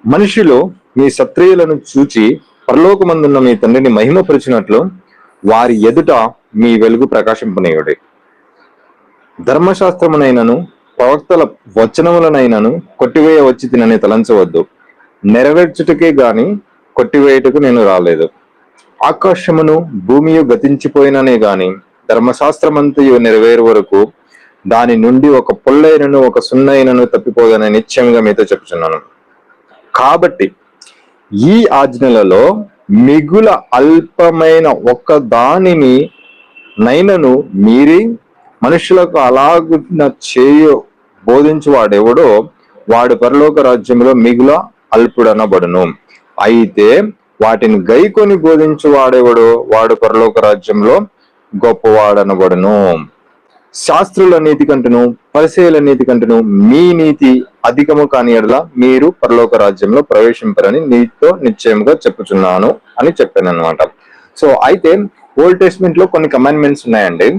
మనుషులు మీ సత్క్రియలను చూచి పరలోకమందున్న మీ తండ్రిని మహిమపరిచినట్లు వారి ఎదుట మీ వెలుగు ప్రకాశింపనీయుడి. ధర్మశాస్త్రమునైనను ప్రవక్తల వచనములనైనను కొట్టివేయ వచ్చి తినని తలంచవద్దు. నెరవేర్చుటకే గాని కొట్టివేయుటకు నేను రాలేదు. ఆకాశమును భూమియు గతించిపోయిననే గాని ధర్మశాస్త్రమంతయు నెరవేరు వరకు దాని నుండి ఒక పొల్లైనను ఒక సున్నైనను తప్పిపోదని నిశ్చయంగా మీతో చెప్పుచున్నాను. కాబట్టి ఈ ఆజ్ఞలలో మిగుల అల్పమైన ఒక్క దానిని నైనను మీరి మనుషులకు అలాగున చేయు బోధించువాడెవడో వాడు పరలోక రాజ్యంలో మిగుల అల్పుడనబడును. అయితే వాటిని గైకొని బోధించువాడెవడో వాడు పరలోక రాజ్యంలో గొప్పవాడనబడును. శాస్త్రుల నీతి కంటను పరిసయ్యుల నీతి కంటను మీ నీతి అధికము కాని ఎడల మీరు పరలోక రాజ్యంలో ప్రవేశింపరని నీతో నిశ్చయంగా చెప్పుచున్నాను అని చెప్పాను అనమాట. సో అయితే ఓల్డ్ టెస్ట్మెంట్ లో కొన్ని కమాండ్మెంట్స్ ఉన్నాయండి.